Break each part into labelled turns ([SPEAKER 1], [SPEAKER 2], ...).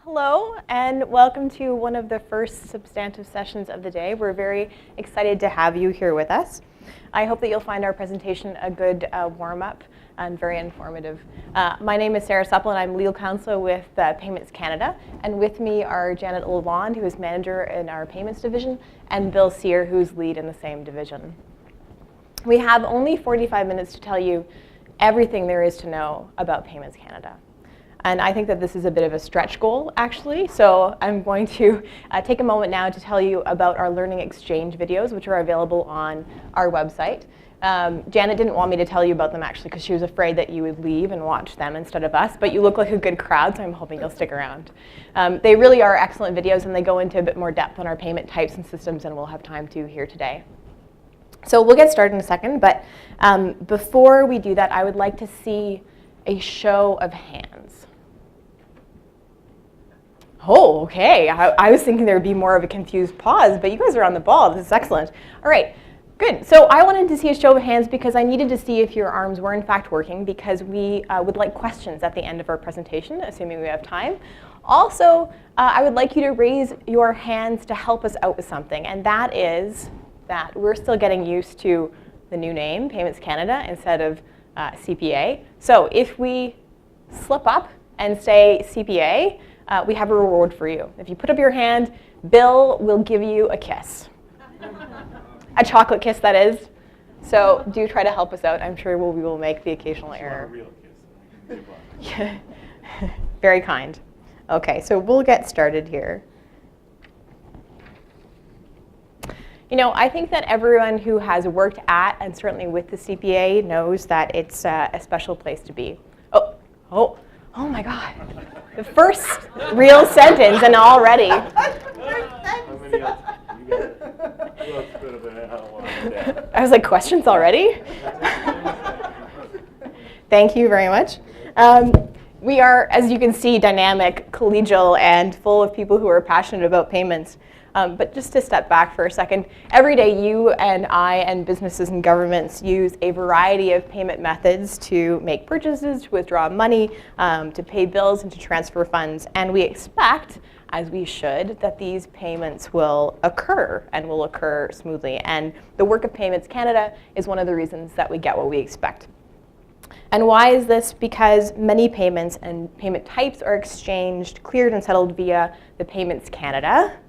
[SPEAKER 1] Hello, and welcome to one of the first substantive sessions of the day. We're very excited to have you here with us. I hope that you'll find our presentation a good warm-up and very informative. My name is Sara Supple, and I'm legal counsel with Payments Canada. And with me are Janet Lalonde, who is manager in our payments division, and Bill Sear, who's lead in the same division. We have only 45 minutes to tell you everything there is to know about Payments Canada. And I think that this is a bit of a stretch goal, actually. So I'm going to take a moment now to tell you about our Learning Exchange videos, which are available on our website. Janet didn't want me to tell you about them, actually, because she was afraid that you would leave and watch them instead of us. But you look like a good crowd, so I'm hoping you'll stick around. They really are excellent videos, and they go into a bit more depth on our payment types and systems, and we'll have time to here today. So we'll get started in a second. But before we do that, I would like to see a show of hands. Oh, okay. I was thinking there would be more of a confused pause, but you guys are on the ball. This is excellent. All right, good. So I wanted to see a show of hands because I needed to see if your arms were in fact working, because we would like questions at the end of our presentation, assuming we have time. Also, I would like you to raise your hands to help us out with something, and that is that we're still getting used to the new name, Payments Canada, instead of CPA. So if we slip up and say CPA, we have a reward for you. If you put up your hand, Bill will give you a kiss. A chocolate kiss, that is. So do try to help us out. I'm sure we will make the occasional error.
[SPEAKER 2] Not a real kiss.
[SPEAKER 1] Yeah. Very kind. Okay, so we'll get started here. You know, I think that everyone who has worked at and certainly with the CPA knows that it's a special place to be. Oh my God. The first real sentence and already. I was like, questions already? Thank you very much. We are, as you can see, dynamic, collegial, and full of people who are passionate about payments. But just to step back for a second, every day you and I and businesses and governments use a variety of payment methods to make purchases, to withdraw money, to pay bills, and to transfer funds. And we expect, as we should, that these payments will occur and will occur smoothly. And the work of Payments Canada is one of the reasons that we get what we expect. And why is this? Because many payments and payment types are exchanged, cleared, and settled via the Payments Canada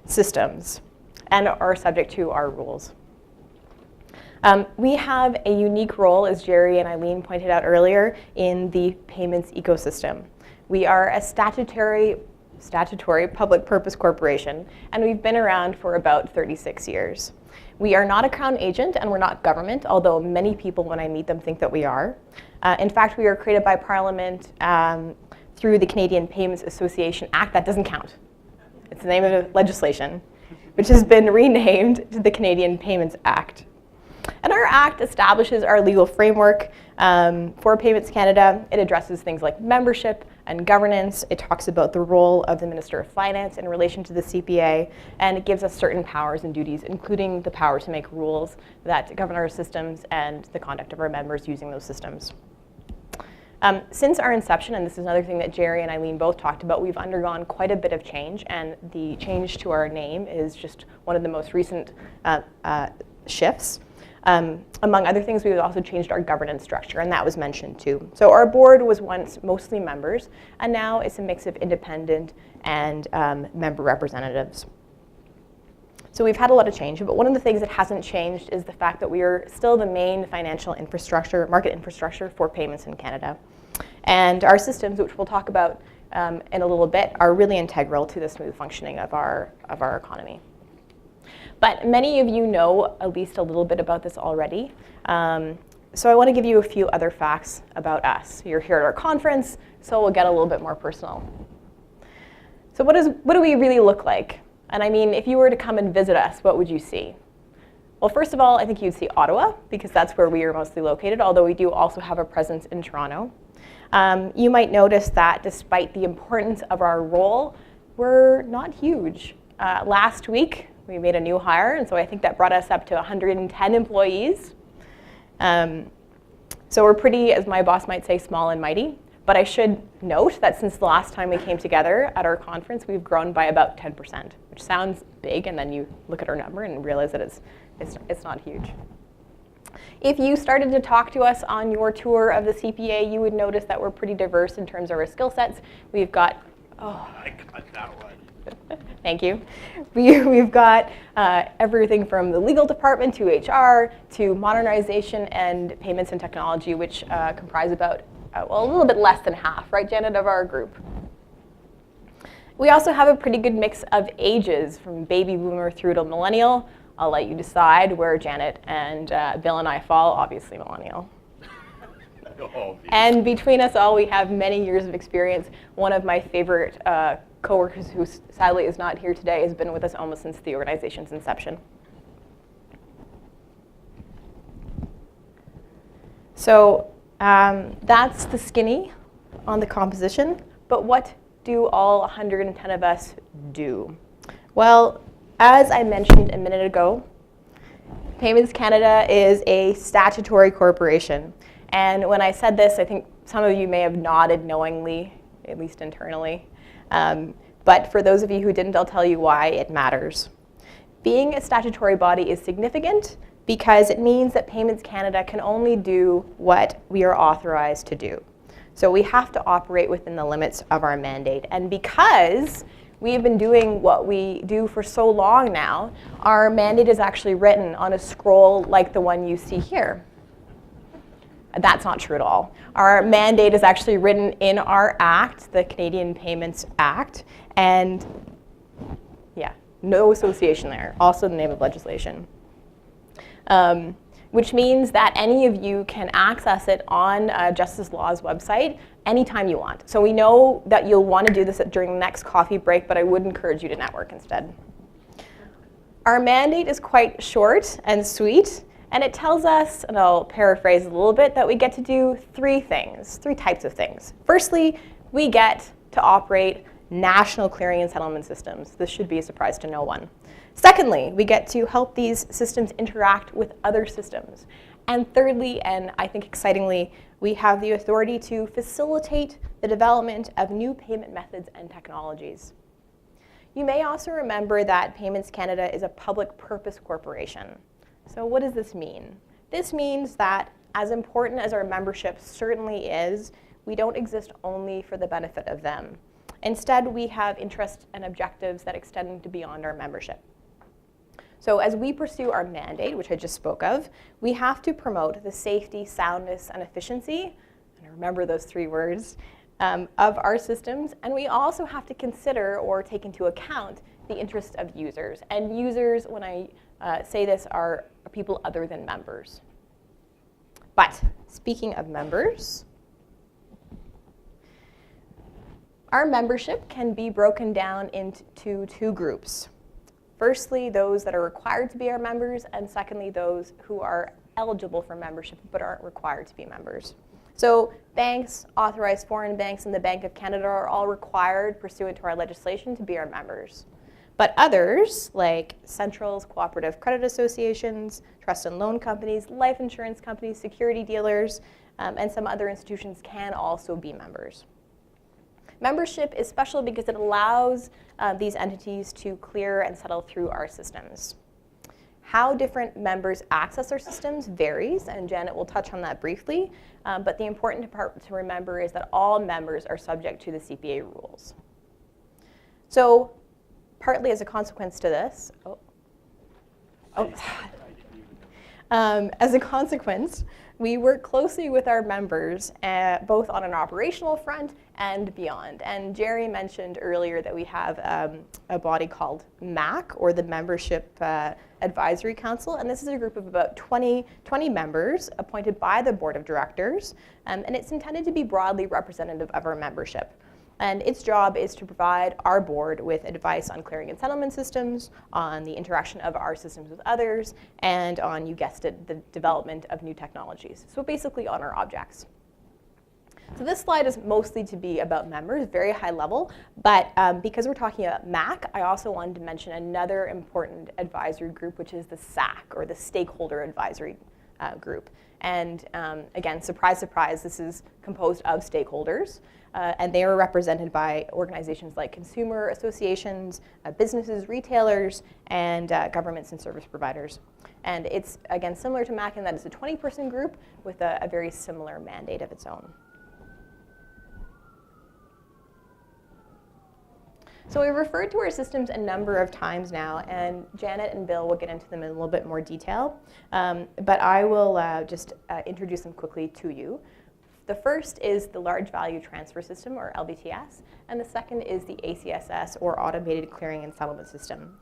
[SPEAKER 1] systems and are subject to our rules. We have a unique role, as Jerry and Eileen pointed out earlier, in the payments ecosystem. We are a statutory public purpose corporation, and we've been around for about 36 years. We are not a crown agent, and we're not government, although many people, when I meet them, think that we are. In fact, we were created by Parliament through the Canadian Payments Association Act. That doesn't count. It's the name of the legislation, which has been renamed to the Canadian Payments Act. And our act establishes our legal framework for Payments Canada. It addresses things like membership and governance. It talks about the role of the Minister of Finance in relation to the CPA, and it gives us certain powers and duties, including the power to make rules that govern our systems and the conduct of our members using those systems. Since our inception, and this is another thing that Jerry and Eileen both talked about, we've undergone quite a bit of change, and the change to our name is just one of the most recent shifts. Among other things, we've also changed our governance structure, and that was mentioned too. So our board was once mostly members, and now it's a mix of independent and member representatives. So we've had a lot of change, but one of the things that hasn't changed is the fact that we are still the main financial infrastructure, market infrastructure for payments in Canada. And our systems, which we'll talk about in a little bit, are really integral to the smooth functioning of our economy. But many of you know at least a little bit about this already. So I want to give you a few other facts about us. You're here at our conference, so we'll get a little bit more personal. So what do we really look like? And I mean, if you were to come and visit us, what would you see? Well, first of all, I think you'd see Ottawa, because that's where we are mostly located, although we do also have a presence in Toronto. You might notice that despite the importance of our role, we're not huge. Last week, we made a new hire, and so I think that brought us up to 110 employees. So we're pretty, as my boss might say, small and mighty. But I should note that since the last time we came together at our conference, we've grown by about 10%, which sounds big, and then you look at our number and realize that it's not huge. If you started to talk to us on your tour of the CPA, you would notice that we're pretty diverse in terms of our skill sets. We've got,
[SPEAKER 2] I got that one.
[SPEAKER 1] Thank you. We've got everything from the legal department to HR to modernization and payments and technology, which comprise about, well, a little bit less than half, right, Janet, of our group. We also have a pretty good mix of ages, from baby boomer through to millennial. I'll let you decide where Janet and Bill and I fall, obviously millennial. And between us all, we have many years of experience. One of my favorite coworkers, who sadly is not here today, has been with us almost since the organization's inception. So that's the skinny on the composition. But what do all 110 of us do? Well, as I mentioned a minute ago, Payments Canada is a statutory corporation. And when I said this, I think some of you may have nodded knowingly, at least internally. But for those of you who didn't, I'll tell you why it matters. Being a statutory body is significant because it means that Payments Canada can only do what we are authorized to do. So we have to operate within the limits of our mandate. And because we've been doing what we do for so long now, our mandate is actually written on a scroll like the one you see here. That's not true at all. Our mandate is actually written in our act, the Canadian Payments Act, and yeah, no association there, also the name of legislation. Which means that any of you can access it on Justice Law's website anytime you want. So we know that you'll want to do this during the next coffee break, but I would encourage you to network instead. Our mandate is quite short and sweet, and it tells us, and I'll paraphrase a little bit, that we get to do three types of things. Firstly, we get to operate national clearing and settlement systems. This should be a surprise to no one. Secondly, we get to help these systems interact with other systems. And thirdly, and I think excitingly, we have the authority to facilitate the development of new payment methods and technologies. You may also remember that Payments Canada is a public purpose corporation. So what does this mean? This means that, as important as our membership certainly is, we don't exist only for the benefit of them. Instead, we have interests and objectives that extend to beyond our membership. So as we pursue our mandate, which I just spoke of, we have to promote the safety, soundness, and efficiency, and remember those three words, of our systems. And we also have to consider or take into account the interests of users. And users, when I say this, are people other than members. But speaking of members, our membership can be broken down into two groups. Firstly, those that are required to be our members, and secondly, those who are eligible for membership but aren't required to be members. So banks, authorized foreign banks, and the Bank of Canada are all required, pursuant to our legislation, to be our members. But others, like centrals, cooperative credit associations, trust and loan companies, life insurance companies, security dealers, and some other institutions can also be members. Membership is special because it allows these entities to clear and settle through our systems. How different members access our systems varies, and Janet will touch on that briefly. But the important part to remember is that all members are subject to the CPA rules. So partly as a consequence to this, as a consequence, we work closely with our members, both on an operational front and beyond. And Jerry mentioned earlier that we have a body called MAC, or the Membership Advisory Council. And this is a group of about 20 members appointed by the board of directors. And it's intended to be broadly representative of our membership. And its job is to provide our board with advice on clearing and settlement systems, on the interaction of our systems with others, and on, you guessed it, the development of new technologies. So basically on our objects. So this slide is mostly to be about members, very high level, but because we're talking about MAC, I also wanted to mention another important advisory group, which is the SAC, or the Stakeholder Advisory Group. And again, surprise, surprise, this is composed of stakeholders. And they are represented by organizations like consumer associations, businesses, retailers, and governments and service providers. And it's, again, similar to MAC in that it's a 20-person group with a very similar mandate of its own. So we've referred to our systems a number of times now, and Janet and Bill will get into them in a little bit more detail. But I will just introduce them quickly to you. The first is the Large Value Transfer System, or LVTS, and the second is the ACSS, or Automated Clearing and Settlement System.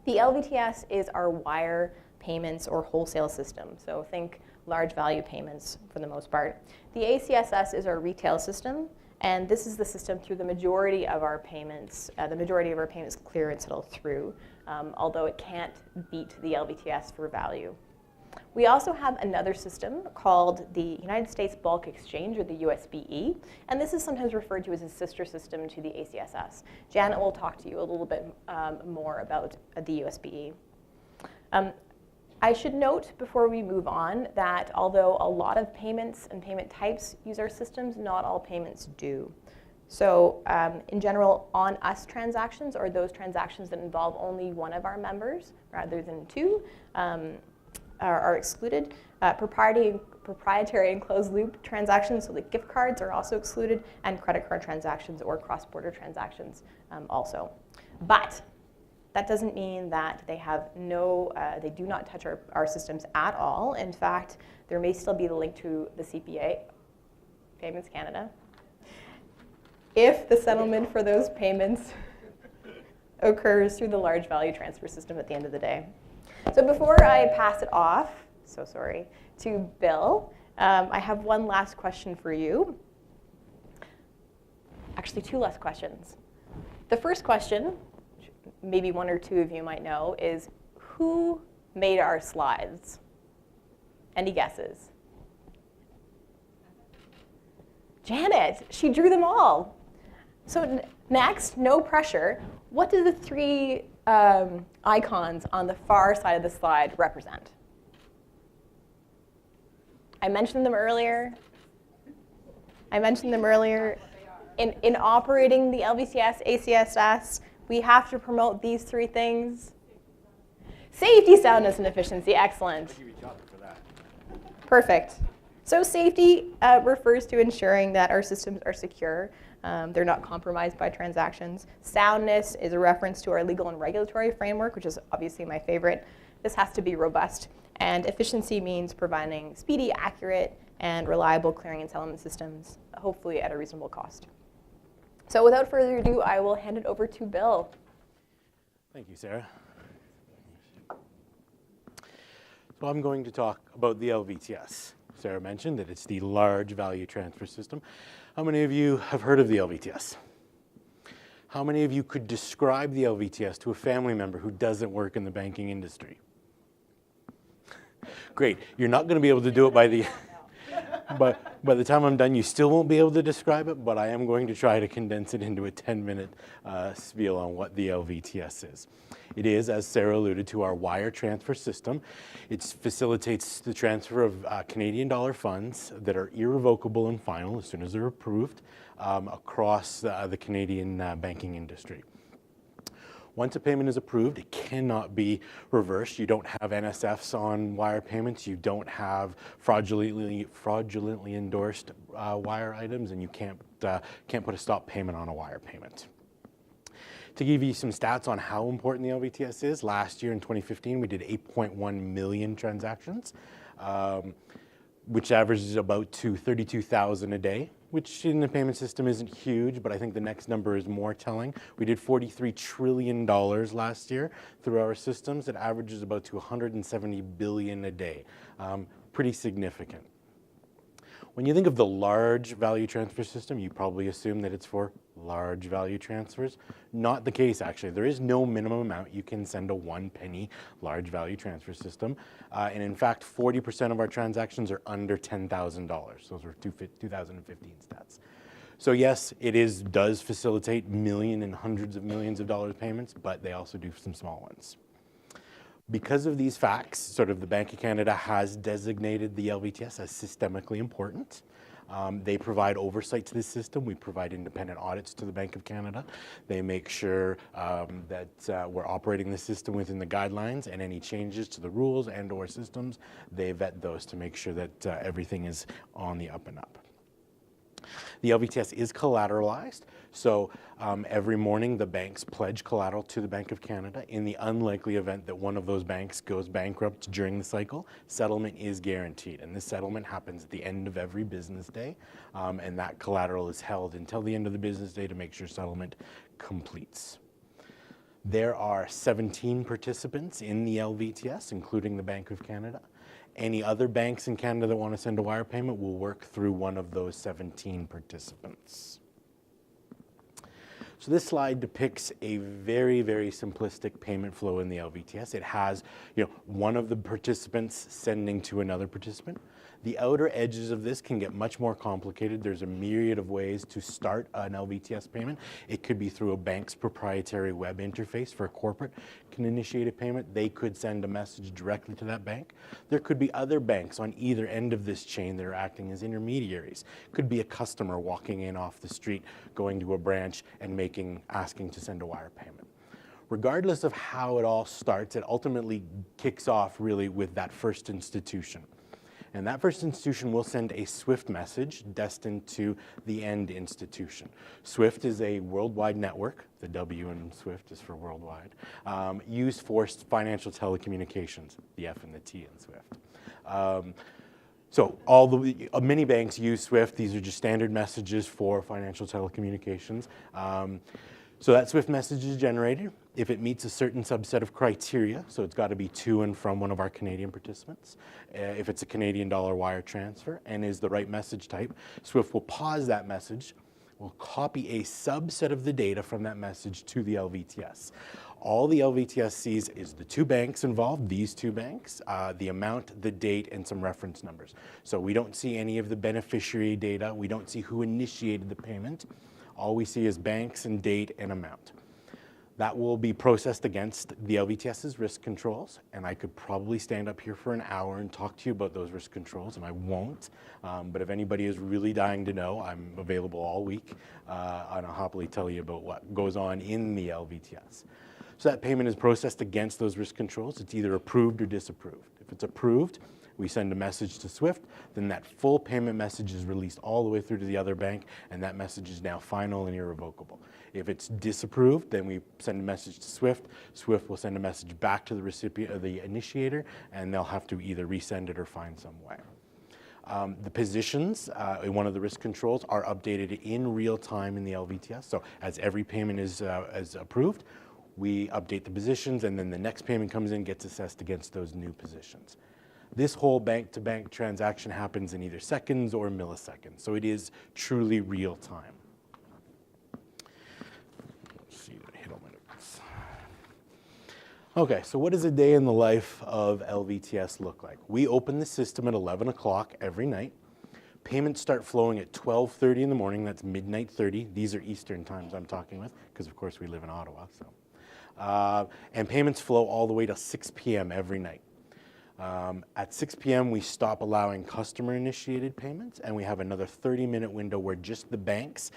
[SPEAKER 1] The LVTS is our wire payments or wholesale system, so think large value payments for the most part. The ACSS is our retail system, and this is the system through the majority of our payments. Clear and settle through, although it can't beat the LVTS for value. We also have another system called the United States Bulk Exchange, or the USBE, and this is sometimes referred to as a sister system to the ACSS. Janet will talk to you a little bit more about the USBE. I should note before we move on that although a lot of payments and payment types use our systems, not all payments do. So in general, on-us transactions, or those transactions that involve only one of our members rather than two, are excluded. Proprietary and closed-loop transactions, so like gift cards, are also excluded, and credit card transactions or cross-border transactions also. But that doesn't mean that they have they do not touch our systems at all. In fact, there may still be the link to the CPA, Payments Canada, if the settlement for those payments occurs through the large value transfer system at the end of the day. So before I pass it off, to Bill, I have one last question for you. Actually, two last questions. The first question, maybe one or two of you might know, is who made our slides? Any guesses? Janet, she drew them all. So next, no pressure, what do the three icons on the far side of the slide represent? I mentioned them earlier. In operating the LVTS, ACSS, we have to promote these three things. Safety, soundness, and efficiency. Excellent. Perfect. So safety refers to ensuring that our systems are secure. They're not compromised by transactions. Soundness is a reference to our legal and regulatory framework, which is obviously my favorite. This has to be robust. And efficiency means providing speedy, accurate, and reliable clearing and settlement systems, hopefully at a reasonable cost. So without further ado, I will hand it over to Bill.
[SPEAKER 2] Thank you, Sarah. So I'm going to talk about the LVTS. Sarah mentioned that it's the large value transfer system. How many of you have heard of the LVTS? How many of you could describe the LVTS to a family member who doesn't work in the banking industry? Great. You're not going to be able to do it by the time I'm done, you still won't be able to describe it, but I am going to try to condense it into a 10-minute spiel on what the LVTS is. It is, as Sarah alluded to, our wire transfer system. It facilitates the transfer of Canadian dollar funds that are irrevocable and final as soon as they're approved across the Canadian banking industry. Once a payment is approved, it cannot be reversed. You don't have NSFs on wire payments. You don't have fraudulently endorsed wire items, and you can't put a stop payment on a wire payment. To give you some stats on how important the LVTS is, last year in 2015, we did 8.1 million transactions, which averages about to 32,000 a day, which in the payment system isn't huge, but I think the next number is more telling. We did $43 trillion last year through our systems. It averages about to 170 billion a day. Pretty significant. When you think of the large value transfer system, you probably assume that it's for large value transfers. Not the case, actually. There is no minimum amount you can send a 1 penny large value transfer system. And in fact, 40% of our transactions are under $10,000. Those were 2015 stats. So yes, it does facilitate million and hundreds of millions of dollars payments, but they also do some small ones. Because of these facts, sort of the Bank of Canada has designated the LVTS as systemically important. They provide oversight to this system. We provide independent audits to the Bank of Canada. They make sure that we're operating the system within the guidelines, and any changes to the rules and or systems, they vet those to make sure that everything is on the up and up. The LVTS is collateralized, so every morning the banks pledge collateral to the Bank of Canada. In the unlikely event that one of those banks goes bankrupt during the cycle, settlement is guaranteed, and this settlement happens at the end of every business day, and that collateral is held until the end of the business day to make sure settlement completes. There are 17 participants in the LVTS, including the Bank of Canada. Any other banks in Canada that want to send a wire payment will work through one of those 17 participants. So this slide depicts a very, very simplistic payment flow in the LVTS. It has, one of the participants sending to another participant. The outer edges of this can get much more complicated. There's a myriad of ways to start an LVTS payment. It could be through a bank's proprietary web interface for a corporate can initiate a payment. They could send a message directly to that bank. There could be other banks on either end of this chain that are acting as intermediaries. Could be a customer walking in off the street, going to a branch and asking to send a wire payment. Regardless of how it all starts, it ultimately kicks off really with that first institution. And that first institution will send a SWIFT message destined to the end institution. SWIFT is a worldwide network. The W in SWIFT is for worldwide. Used for financial telecommunications, the F and the T in SWIFT. So many banks use SWIFT. These are just standard messages for financial telecommunications. So that SWIFT message is generated if it meets a certain subset of criteria. So it's got to be to and from one of our Canadian participants. If it's a Canadian dollar wire transfer and is the right message type, SWIFT will pause that message, will copy a subset of the data from that message to the LVTS. All the LVTS sees is the two banks involved, these two banks, the amount, the date, and some reference numbers. So we don't see any of the beneficiary data. We don't see who initiated the payment. All we see is banks and date and amount. That will be processed against the LVTS's risk controls, and I could probably stand up here for an hour and talk to you about those risk controls, and I won't. But if anybody is really dying to know, I'm available all week, and I'll happily tell you about what goes on in the LVTS. So that payment is processed against those risk controls. It's either approved or disapproved. If it's approved, we send a message to SWIFT, then that full payment message is released all the way through to the other bank, and that message is now final and irrevocable. If it's disapproved, then we send a message to SWIFT. SWIFT will send a message back to the recipient or the initiator, and they'll have to either resend it or find some way. The positions in one of the risk controls are updated in real time in the LVTS. So as every payment is approved, we update the positions, and then the next payment comes in, gets assessed against those new positions. This whole bank-to-bank transaction happens in either seconds or milliseconds, so it is truly real time. Let's see, I hit all my notes. Okay, so what does a day in the life of LVTS look like? We open the system at 11 o'clock every night. Payments start flowing at 12:30 in the morning, that's midnight 30. These are Eastern times I'm talking with, because of course we live in Ottawa. And payments flow all the way to 6 p.m. every night. At 6 p.m. we stop allowing customer-initiated payments, and we have another 30-minute window where just the banks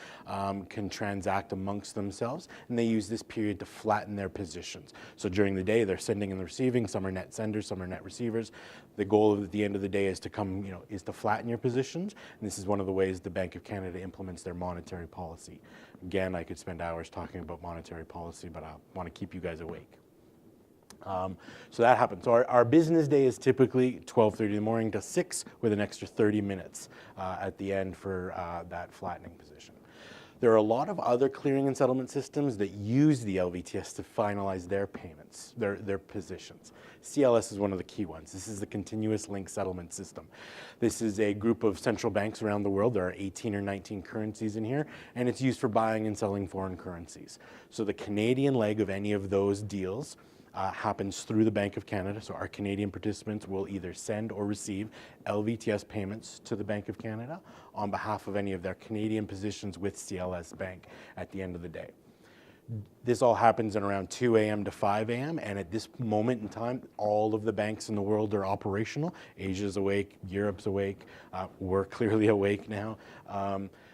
[SPEAKER 2] can transact amongst themselves, and they use this period to flatten their positions. So during the day, they're sending and receiving. Some are net senders, some are net receivers. The goal at the end of the day is to flatten your positions, and this is one of the ways the Bank of Canada implements their monetary policy. Again, I could spend hours talking about monetary policy, but I want to keep you guys awake. So that happens. So our business day is typically 12:30 in the morning to 6 with an extra 30 minutes at the end for that flattening position. There are a lot of other clearing and settlement systems that use the LVTS to finalize their payments, their positions. CLS is one of the key ones. This is the Continuous Link Settlement System. This is a group of central banks around the world. There are 18 or 19 currencies in here, and it's used for buying and selling foreign currencies. So the Canadian leg of any of those deals happens through the Bank of Canada. So our Canadian participants will either send or receive LVTS payments to the Bank of Canada on behalf of any of their Canadian positions with CLS Bank at the end of the day. This all happens in around 2 a.m. to 5 a.m. And at this moment in time, all of the banks in the world are operational. Asia's awake, Europe's awake, we're clearly awake now.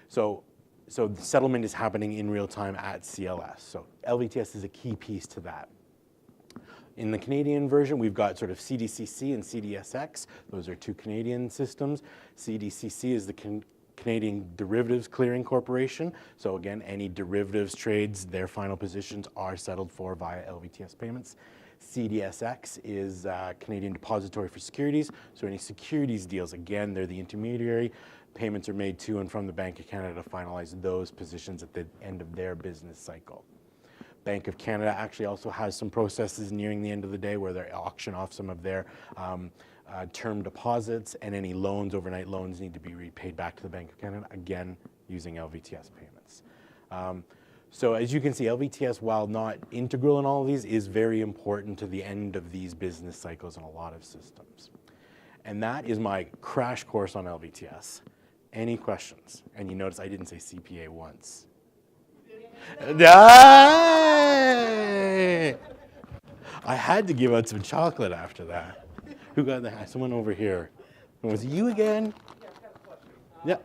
[SPEAKER 2] So the settlement is happening in real time at CLS. So LVTS is a key piece to that. In the Canadian version, we've got sort of CDCC and CDSX. Those are two Canadian systems. CDCC is the Canadian Derivatives Clearing Corporation. So again, any derivatives trades, their final positions are settled for via LVTS payments. CDSX is Canadian Depository for Securities. So any securities deals, again, they're the intermediary. Payments are made to and from the Bank of Canada to finalize those positions at the end of their business cycle. Bank of Canada actually also has some processes nearing the end of the day where they auction off some of their term deposits, and any loans, overnight loans, need to be repaid back to the Bank of Canada, again, using LVTS payments. So as you can see, LVTS, while not integral in all of these, is very important to the end of these business cycles in a lot of systems. And that is my crash course on LVTS. Any questions? And you notice I didn't say CPA once. I had to give out some chocolate after that. Who got that? Someone over here. Was it you again?
[SPEAKER 3] Yeah, I have a question.
[SPEAKER 2] Yeah.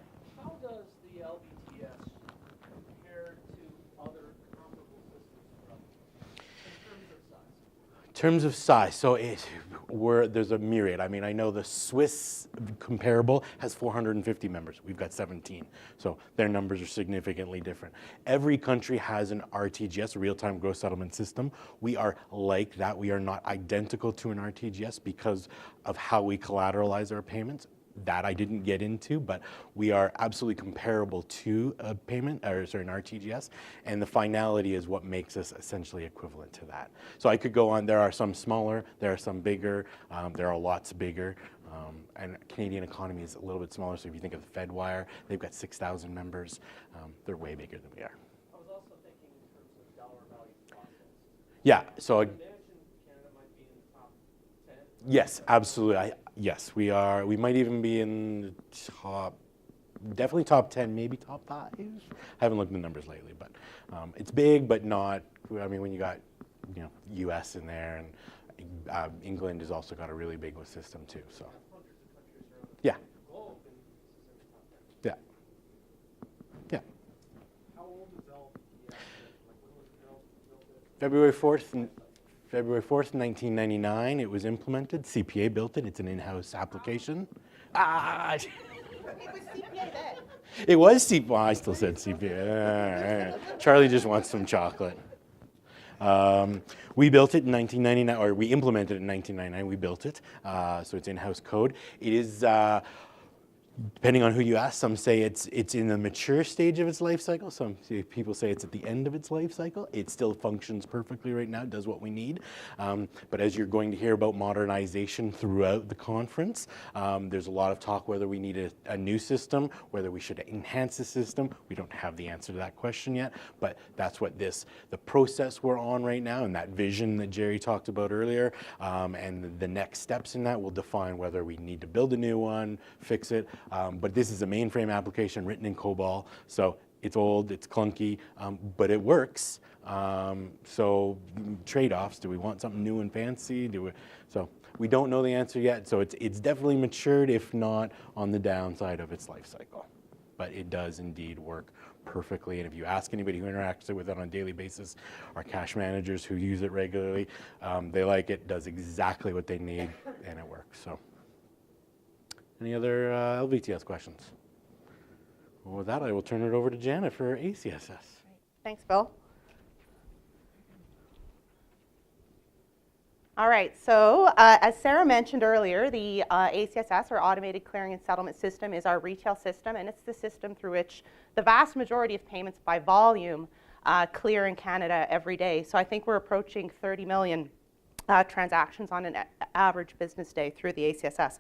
[SPEAKER 3] How does the LVTS compare to other comparable systems in terms of size?
[SPEAKER 2] So there's a myriad. I mean, I know the Swiss comparable has 450 members. We've got 17. So their numbers are significantly different. Every country has an RTGS, real-time gross settlement system. We are like that. We are not identical to an RTGS because of how we collateralize our payments. That I didn't get into, but we are absolutely comparable to a an RTGS, and the finality is what makes us essentially equivalent to that. So I could go on. There are some smaller, there are some bigger, there are lots bigger, and Canadian economy is a little bit smaller. So if you think of the FedWire, they've got 6,000 members. They're way bigger than we are.
[SPEAKER 3] I was also thinking in terms of dollar value processed.
[SPEAKER 2] Yeah. So
[SPEAKER 3] I imagine Canada might be in the top 10.
[SPEAKER 2] yes, absolutely. Yes, we are. We might even be in the top, definitely top 10, maybe top 5. I haven't looked at the numbers lately, but it's big, but not. I mean, when you got, U.S. in there, and England has also got a really big system too. So.
[SPEAKER 3] Hundreds of countries around
[SPEAKER 2] Yeah.
[SPEAKER 3] the globe, and this is in the top 10.
[SPEAKER 2] Yeah. Yeah.
[SPEAKER 3] How old is LVTS? Like, when was it built?
[SPEAKER 2] February 4th, 1999, it was implemented. CPA built it. It's an in-house application.
[SPEAKER 1] It was CPA then.
[SPEAKER 2] It was CPA. Well, I still said CPA. Charlie just wants some chocolate. We built it in 1999, or we implemented it in 1999. We built it, so it's in-house code. It is. Depending on who you ask, some say it's in the mature stage of its life cycle. Some people say it's at the end of its life cycle. It still functions perfectly right now, does what we need. But as you're going to hear about modernization throughout the conference, there's a lot of talk whether we need a new system, whether we should enhance the system. We don't have the answer to that question yet, but that's what the process we're on right now, and that vision that Jerry talked about earlier, and the next steps in that will define whether we need to build a new one, fix it. But this is a mainframe application written in COBOL, so it's old, it's clunky, but it works. So trade-offs, do we want something new and fancy? So we don't know the answer yet, so it's definitely matured, if not on the downside of its life cycle. But it does indeed work perfectly, and if you ask anybody who interacts with it on a daily basis, our cash managers who use it regularly, they like it, does exactly what they need, and it works. So. Any other LVTS questions? Well, with that, I will turn it over to Janet for ACSS.
[SPEAKER 1] Thanks, Bill. All right, so as Sara mentioned earlier, the ACSS, or Automated Clearing and Settlement System, is our retail system, and it's the system through which the vast majority of payments by volume clear in Canada every day. So I think we're approaching 30 million transactions on an average business day through the ACSS.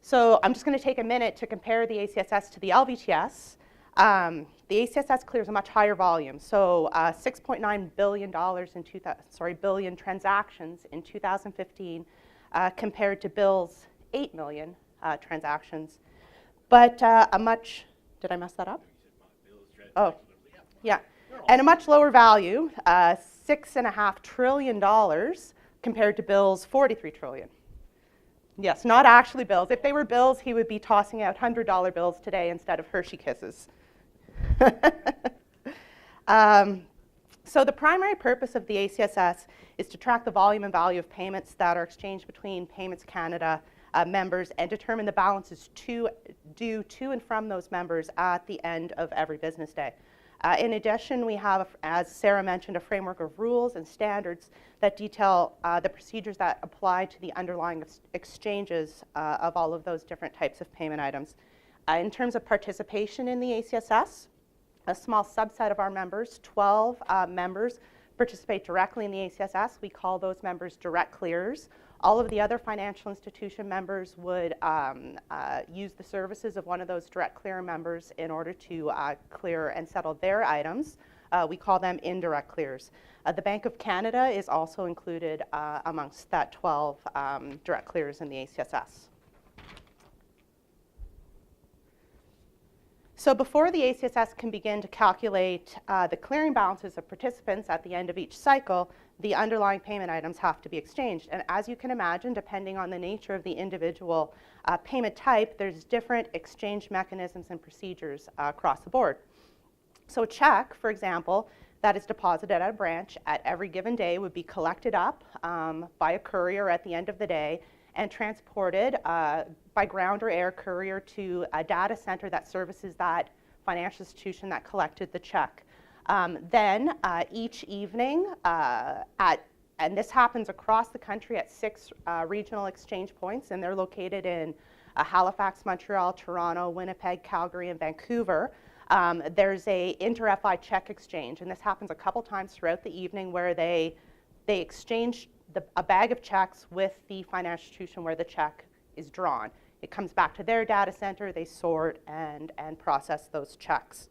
[SPEAKER 1] So I'm just going to take a minute to compare the ACSS to the LVTS. The ACSS clears a much higher volume, so $6.9 billion transactions in 2015 compared to Bill's 8 million transactions. But did I mess that up? Oh, yeah.
[SPEAKER 3] No,
[SPEAKER 4] and a much lower value, $6.5 trillion compared to Bill's $43 trillion. Yes, not actually bills. If they were bills, he would be tossing out $100 bills today instead of Hershey Kisses. So the primary purpose of the ACSS is to track the volume and value of payments that are exchanged between Payments Canada members and determine the balances due to and from those members at the end of every business day. In addition, we have, as Sara mentioned, a framework of rules and standards that detail the procedures that apply to the underlying exchanges of all of those different types of payment items. In terms of participation in the ACSS, a small subset of our members, 12 members, participate directly in the ACSS. We call those members direct clearers. All of the other financial institution members would use the services of one of those direct clearer members in order to clear and settle their items. We call them indirect clearers. The Bank of Canada is also included amongst that 12 direct clearers in the ACSS. So before the ACSS can begin to calculate the clearing balances of participants at the end of each cycle, the underlying payment items have to be exchanged. And as you can imagine, depending on the nature of the individual payment type, there's different exchange mechanisms and procedures across the board. So a check, for example, that is deposited at a branch at every given day would be collected up by a courier at the end of the day and transported by ground or air courier to a data center that services that financial institution that collected the check. Then each evening, and this happens across the country at 6 regional exchange points, and they're located in Halifax, Montreal, Toronto, Winnipeg, Calgary, and Vancouver. There's a inter-FI check exchange, and this happens a couple times throughout the evening where they exchange a bag of checks with the financial institution where the check is drawn. It comes back to their data center, they sort and process those checks.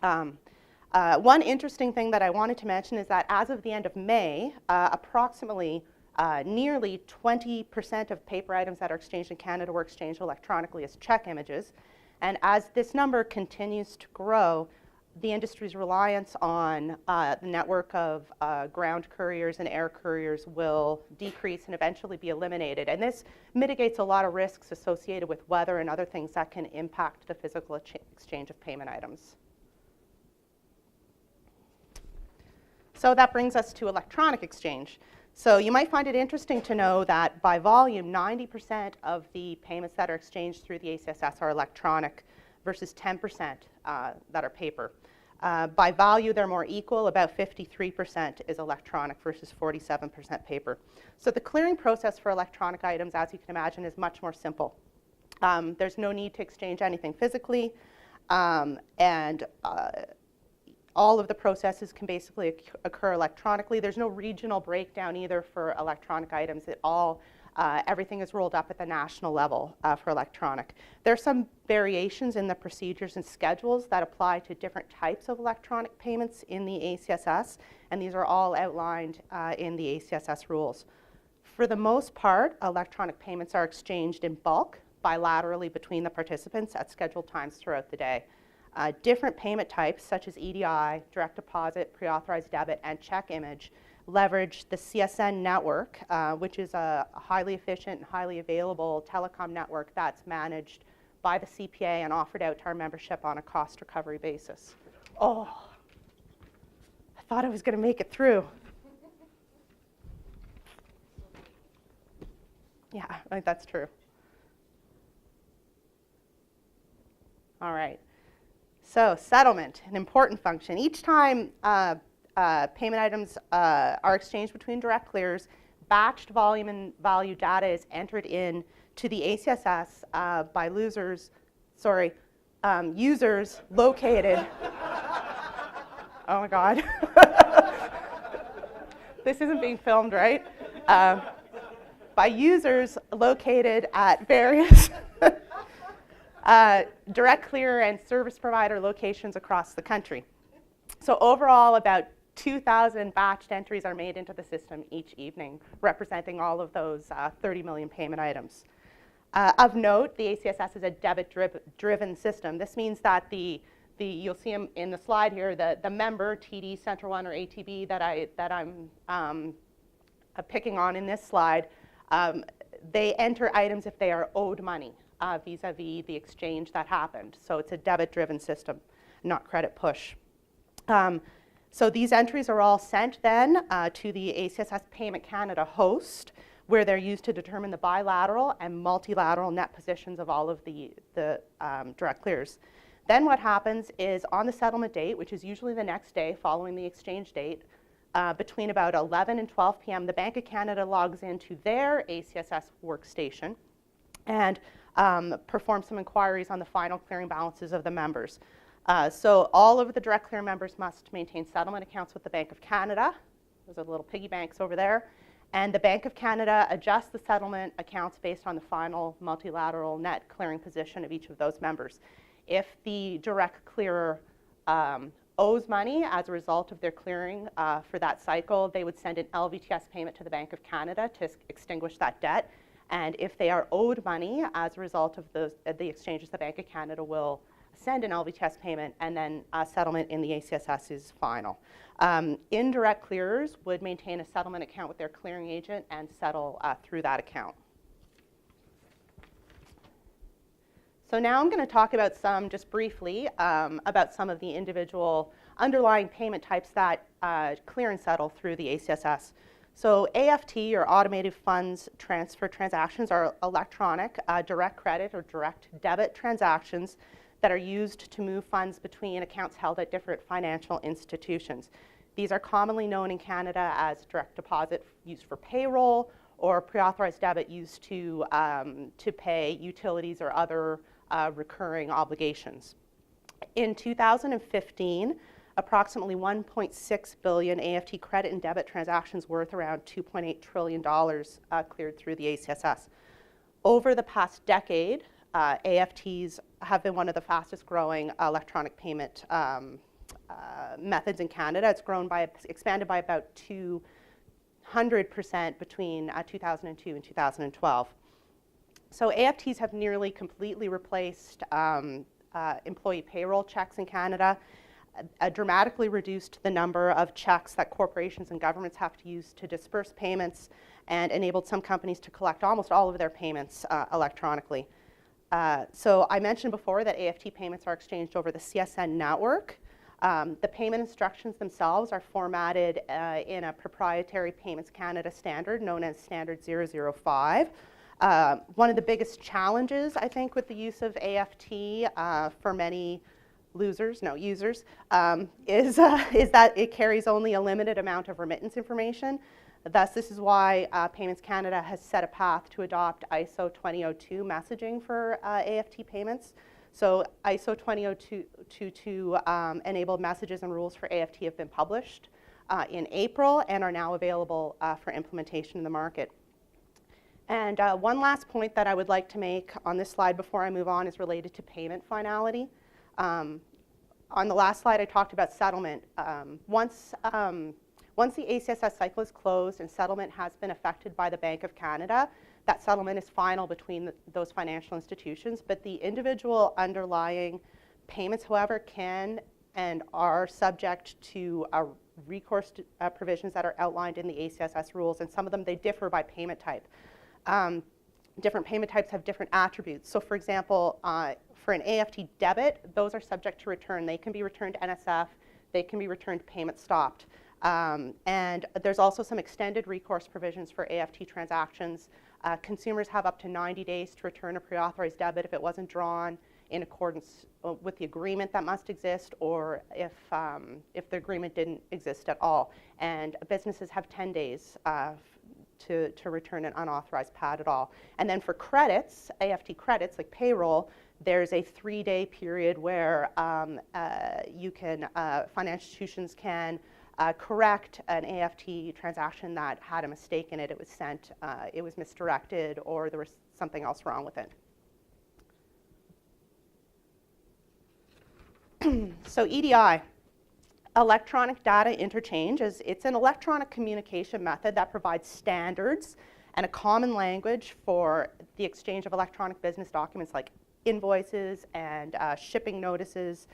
[SPEAKER 4] One interesting thing that I wanted to mention is that as of the end of May, approximately nearly 20% of paper items that are exchanged in Canada were exchanged electronically as check images. And as this number continues to grow, the industry's reliance on the network of ground couriers and air couriers will decrease and eventually be eliminated. And this mitigates a lot of risks associated with weather and other things that can impact the physical exchange of payment items. So that brings us to electronic exchange. So you might find it interesting to know that by volume, 90% of the payments that are exchanged through the ACSS are electronic versus 10% that are paper. By value, they're more equal. About 53% is electronic versus 47% paper. So the clearing process for electronic items, as you can imagine, is much more simple. There's no need to exchange anything physically, and all of the processes can basically occur electronically. There's no regional breakdown either for electronic items. Everything is rolled up at the national level for electronic. There are some variations in the procedures and schedules that apply to different types of electronic payments in the ACSS, and these are all outlined in the ACSS rules. For the most part, electronic payments are exchanged in bulk, bilaterally between the participants at scheduled times throughout the day. Different payment types, such as EDI, direct deposit, pre-authorized debit, and check image, leverage the CCIN network, which is a highly efficient and highly available telecom network that's managed by the CPA and offered out to our membership on a cost recovery basis. Oh, I thought I was going to make it through. Yeah, that's true. All right. So settlement, an important function. Each time payment items are exchanged between direct clearers, batched volume and value data is entered in to the ACSS by users located. Oh my God. This isn't being filmed, right? By users located at various direct clearer and service provider locations across the country. So overall, about 2,000 batched entries are made into the system each evening, representing all of those 30 million payment items. Of note, the ACSS is a debit-driven system. This means that the you'll see them in the slide here, the member, TD, Central One, or ATB that I'm picking on in this slide, they enter items if they are owed money vis-a-vis the exchange that happened. So it's a debit-driven system, not credit push. So these entries are all sent then to the ACSS Payment Canada host, where they're used to determine the bilateral and multilateral net positions of all of the direct clears. Then what happens is on the settlement date, which is usually the next day following the exchange date, between about 11 and 12 p.m., the Bank of Canada logs into their ACSS workstation and performs some inquiries on the final clearing balances of the members. So all of the direct clear members must maintain settlement accounts with the Bank of Canada. Those are the little piggy banks over there. And the Bank of Canada adjusts the settlement accounts based on the final multilateral net clearing position of each of those members. If the direct clearer owes money as a result of their clearing for that cycle, they would send an LVTS payment to the Bank of Canada to extinguish that debt. And if they are owed money as a result of the exchanges, the Bank of Canada will send an LVTS payment, and then settlement in the ACSS is final. Indirect clearers would maintain a settlement account with their clearing agent and settle through that account. So now I'm going to talk about just briefly, about some of the individual underlying payment types that clear and settle through the ACSS. So AFT, or automated funds transfer transactions, are electronic direct credit or direct debit transactions that are used to move funds between accounts held at different financial institutions. These are commonly known in Canada as direct deposit used for payroll, or pre-authorized debit used to pay utilities or other recurring obligations. In 2015, approximately 1.6 billion AFT credit and debit transactions worth around $2.8 trillion cleared through the ACSS. Over the past decade, AFTs have been one of the fastest growing electronic payment methods in Canada. It's expanded by about 200% between 2002 and 2012. So AFTs have nearly completely replaced employee payroll checks in Canada, dramatically reduced the number of checks that corporations and governments have to use to disperse payments, and enabled some companies to collect almost all of their payments electronically. So I mentioned before that AFT payments are exchanged over the CCIN network. The payment instructions themselves are formatted in a proprietary Payments Canada standard known as Standard 005. One of the biggest challenges, I think, with the use of AFT for many users, is that it carries only a limited amount of remittance information. Thus, this is why Payments Canada has set a path to adopt ISO 2002 messaging for AFT payments. So ISO 2002 enabled messages and rules for AFT have been published in April and are now available for implementation in the market. And one last point that I would like to make on this slide before I move on is related to payment finality. On the last slide, I talked about settlement. Once the ACSS cycle is closed and settlement has been effected by the Bank of Canada, that settlement is final between those financial institutions, but the individual underlying payments, however, can and are subject to recourse provisions that are outlined in the ACSS rules, and some of them, they differ by payment type. Different payment types have different attributes. So for example, for an AFT debit, those are subject to return. They can be returned NSF, they can be returned payment stopped. And there's also some extended recourse provisions for AFT transactions. Consumers have up to 90 days to return a pre-authorized debit if it wasn't drawn in accordance with the agreement that must exist, or if the agreement didn't exist at all. And businesses have 10 days to return an unauthorized pad at all. And then for credits, AFT credits like payroll, there's a 3-day period where financial institutions can correct an AFT transaction that had a mistake in it. It was sent, it was misdirected, or there was something else wrong with it. So EDI, electronic data interchange, it's an electronic communication method that provides standards and a common language for the exchange of electronic business documents like invoices and shipping notices,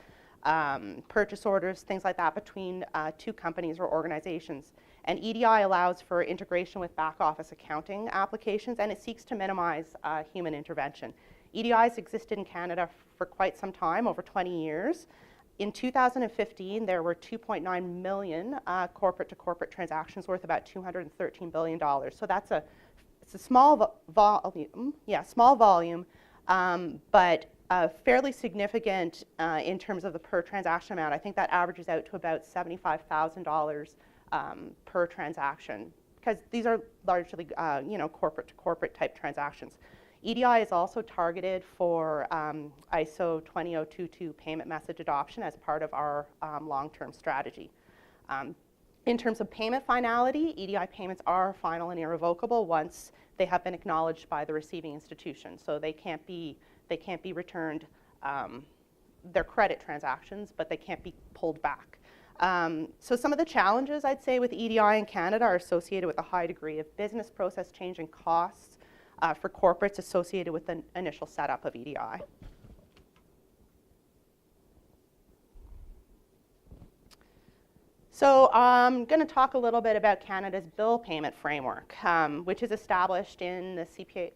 [SPEAKER 4] purchase orders, things like that between two companies or organizations. And EDI allows for integration with back office accounting applications, and it seeks to minimize human intervention. EDI has existed in Canada for quite some time, over 20 years. In 2015, there were 2.9 million corporate-to-corporate transactions worth about $213 billion. So it's a small volume, small volume, but fairly significant in terms of the per transaction amount. I think that averages out to about $75,000 per transaction, because these are largely corporate-to-corporate type transactions. EDI is also targeted for ISO 20022 payment message adoption as part of our long-term strategy. In terms of payment finality, EDI payments are final and irrevocable once they have been acknowledged by the receiving institution. So they can't be returned. They're credit transactions, but they can't be pulled back. So some of the challenges, I'd say, with EDI in Canada are associated with a high degree of business process change and costs for corporates associated with the initial setup of EDI. So I'm going to talk a little bit about Canada's bill payment framework, which is established in the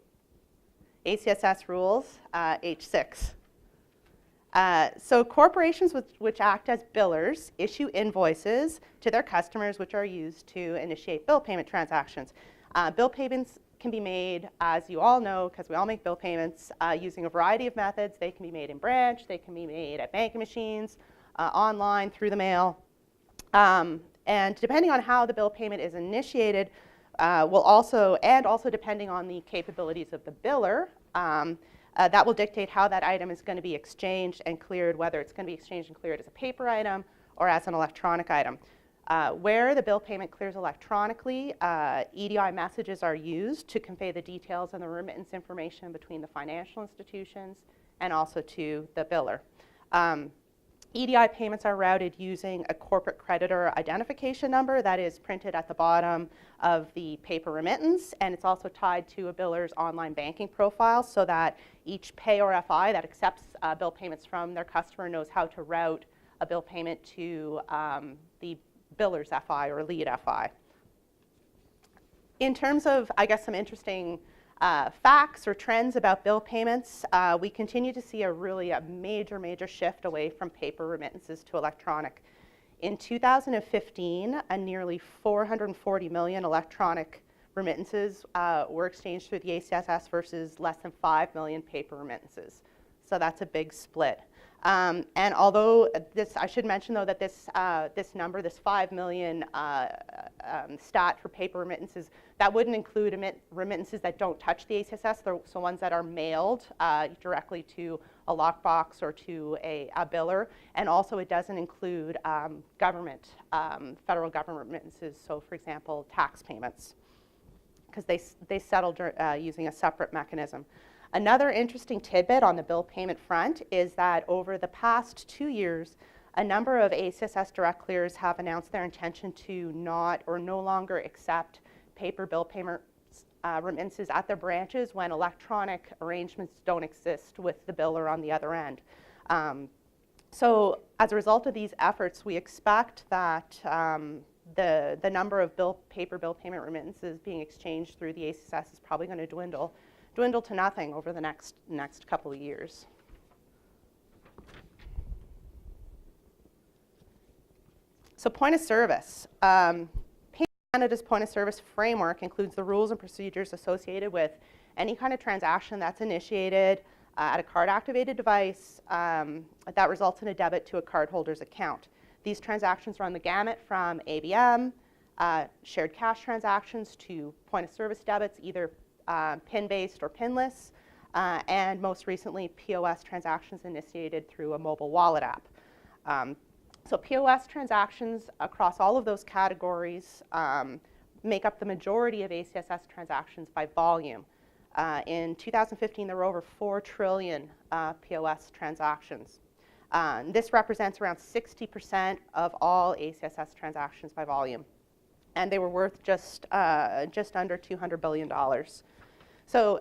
[SPEAKER 4] ACSS rules, H6. So corporations which act as billers issue invoices to their customers, which are used to initiate bill payment transactions. Bill payments can be made, as you all know, because we all make bill payments, using a variety of methods. They can be made in branch, they can be made at banking machines, online, through the mail. And depending on how the bill payment is initiated, also depending on the capabilities of the biller, that will dictate how that item is going to be exchanged and cleared, whether it's going to be exchanged and cleared as a paper item or as an electronic item. Where the bill payment clears electronically, EDI messages are used to convey the details and the remittance information between the financial institutions and also to the biller. EDI payments are routed using a corporate creditor identification number that is printed at the bottom of the paper remittance, and it's also tied to a biller's online banking profile so that each pay or FI that accepts bill payments from their customer knows how to route a bill payment to the biller's FI or lead FI. In terms of, I guess, some interesting facts or trends about bill payments, we continue to see a major shift away from paper remittances to electronic. In 2015, nearly 440 million electronic remittances were exchanged through the ACSS versus less than 5 million paper remittances. So that's a big split. And although I should mention though that this number, this 5 million stat for paper remittances, that wouldn't include remittances that don't touch the ACSS, so ones that are mailed directly to a lockbox or to a biller, and also it doesn't include federal government remittances, so for example, tax payments, because they settle using a separate mechanism. Another interesting tidbit on the bill payment front is that over the past 2 years, a number of ACSS direct clears have announced their intention to not or no longer accept paper bill payment remittances at their branches when electronic arrangements don't exist with the biller on the other end. So as a result of these efforts, we expect that the number of paper bill payment remittances being exchanged through the ACSS is probably going to dwindle to nothing over the next couple of years. So point of service. Canada's point of service framework includes the rules and procedures associated with any kind of transaction that's initiated at a card-activated device that results in a debit to a cardholder's account. These transactions run the gamut from ABM, shared cash transactions, to point of service debits, either PIN-based or PINless, and most recently POS transactions initiated through a mobile wallet app. So POS transactions across all of those categories make up the majority of ACSS transactions by volume. In 2015, there were over 4 trillion POS transactions. This represents around 60% of all ACSS transactions by volume, and they were worth just under $200 billion. So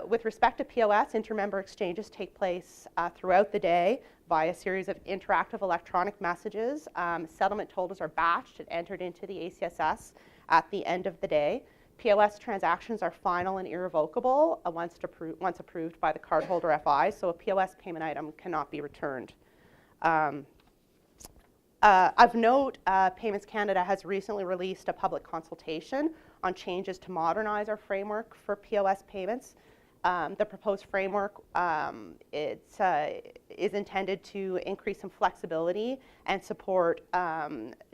[SPEAKER 4] with respect to POS, intermember exchanges take place throughout the day via a series of interactive electronic messages. Settlement totals are batched and entered into the ACSS at the end of the day. POS transactions are final and irrevocable once approved by the cardholder FI, so a POS payment item cannot be returned. Of note, Payments Canada has recently released a public consultation on changes to modernize our framework for POS payments. The proposed framework is intended to increase some flexibility and support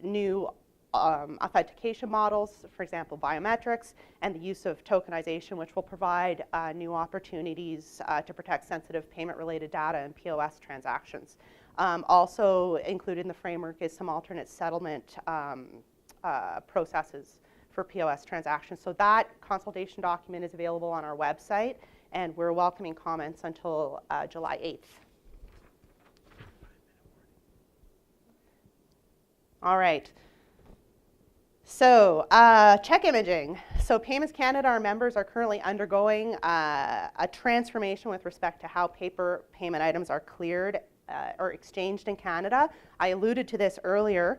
[SPEAKER 4] new authentication models, for example, biometrics, and the use of tokenization, which will provide new opportunities to protect sensitive payment-related data and POS transactions. Also included in the framework is some alternate settlement processes for POS transactions. So that consultation document is available on our website, and we're welcoming comments until July 8th. All right. So check imaging. So Payments Canada, our members, are currently undergoing a transformation with respect to how paper payment items are cleared or exchanged in Canada. I alluded to this earlier.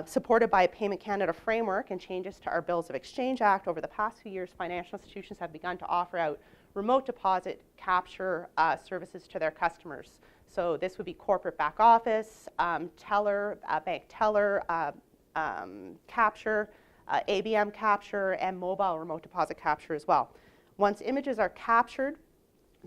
[SPEAKER 4] Supported by a Payment Canada framework and changes to our Bills of Exchange Act, over the past few years, financial institutions have begun to offer out remote deposit capture services to their customers. So this would be corporate back office, teller, bank teller, capture, ABM capture, and mobile remote deposit capture as well. Once images are captured,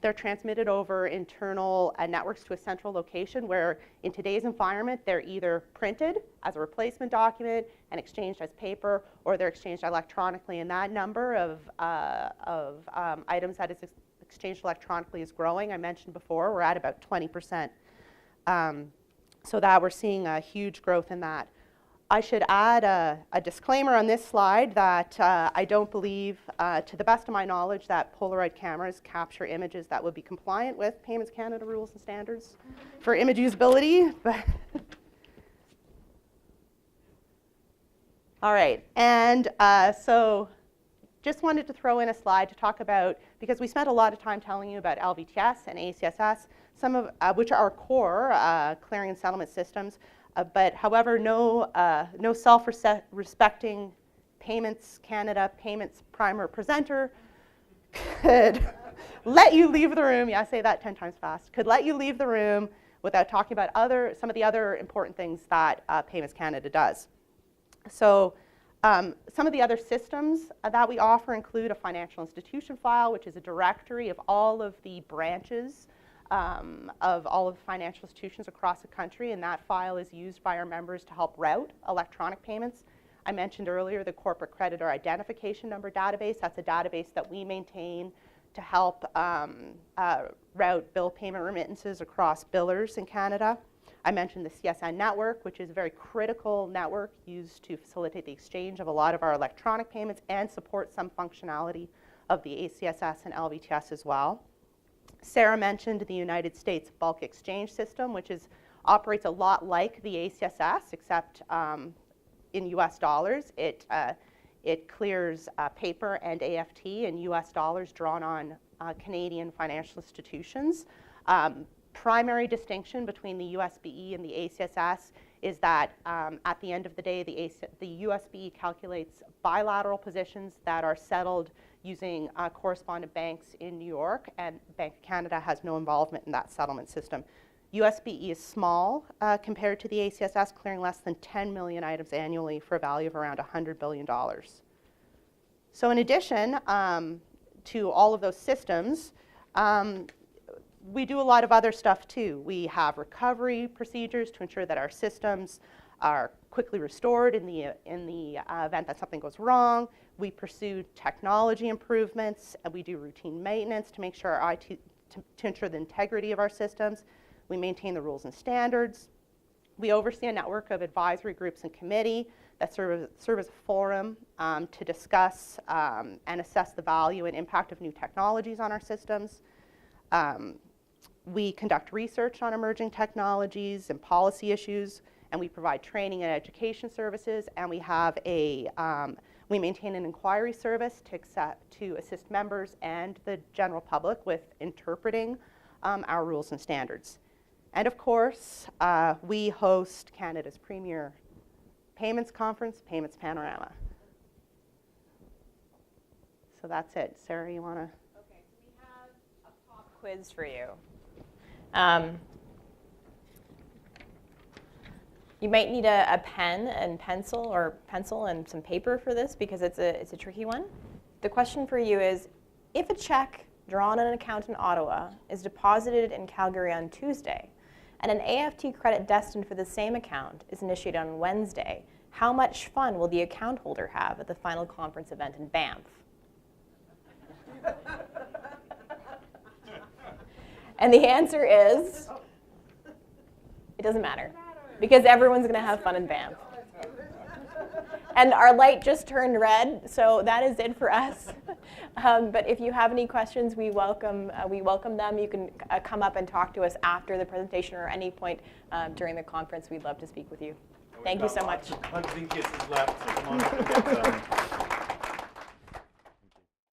[SPEAKER 4] they're transmitted over internal networks to a central location where, in today's environment, they're either printed as a replacement document and exchanged as paper, or they're exchanged electronically. And that number of items that is exchanged electronically is growing. I mentioned before, we're at about 20%. So that we're seeing a huge growth in that. I should add a disclaimer on this slide that I don't believe, to the best of my knowledge, that Polaroid cameras capture images that would be compliant with Payments Canada rules and standards for image usability. All right, and so just wanted to throw in a slide to talk about, because we spent a lot of time telling you about LVTS and ACSS, some of which are our core clearing and settlement systems. But however, no self-respecting Payments Canada payments primer presenter could let you leave the room. Yeah, I say that 10 times fast. Could let you leave the room without talking about some of the other important things that Payments Canada does. So some of the other systems that we offer include a financial institution file, which is a directory of all of the branches of all of the financial institutions across the country, and that file is used by our members to help route electronic payments. I mentioned earlier the corporate creditor identification number database. That's a database that we maintain to help route bill payment remittances across billers in Canada. I mentioned the CCIN network, which is a very critical network used to facilitate the exchange of a lot of our electronic payments and support some functionality of the ACSS and LVTS as well. Sara mentioned the United States bulk exchange system, which operates a lot like the ACSS, except in US dollars. It clears paper and AFT in US dollars drawn on Canadian financial institutions. Primary distinction between the USBE and the ACSS is that at the end of the day, the USBE calculates bilateral positions that are settled using correspondent banks in New York, and Bank of Canada has no involvement in that settlement system. USBE is small compared to the ACSS, clearing less than 10 million items annually for a value of around $100 billion. So in addition to all of those systems, we do a lot of other stuff too. We have recovery procedures to ensure that our systems are quickly restored in the event that something goes wrong. We pursue technology improvements, and we do routine maintenance to make sure our IT, to ensure the integrity of our systems. We maintain the rules and standards. We oversee a network of advisory groups and committee that serve as a forum to discuss and assess the value and impact of new technologies on our systems. We conduct research on emerging technologies and policy issues, and we provide training and education services, and we have We maintain an inquiry service to assist members and the general public with interpreting our rules and standards. And of course, we host Canada's premier payments conference, Payments Panorama. So that's it. Sarah, you want to?
[SPEAKER 1] Okay, so we have a pop quiz for you. You might need a pen and pencil, or pencil and some paper for this, because it's a tricky one. The question for you is, if a check drawn on an account in Ottawa is deposited in Calgary on Tuesday, and an AFT credit destined for the same account is initiated on Wednesday, how much fun will the account holder have at the final conference event in Banff? And the answer is, it doesn't matter, because everyone's going to have fun in Banff. And our light just turned red, so that is it for us. But if you have any questions, we welcome them. You can come up and talk to us after the presentation or any point during the conference. We'd love to speak with you. Thank you so much.
[SPEAKER 2] Hugs and kisses left.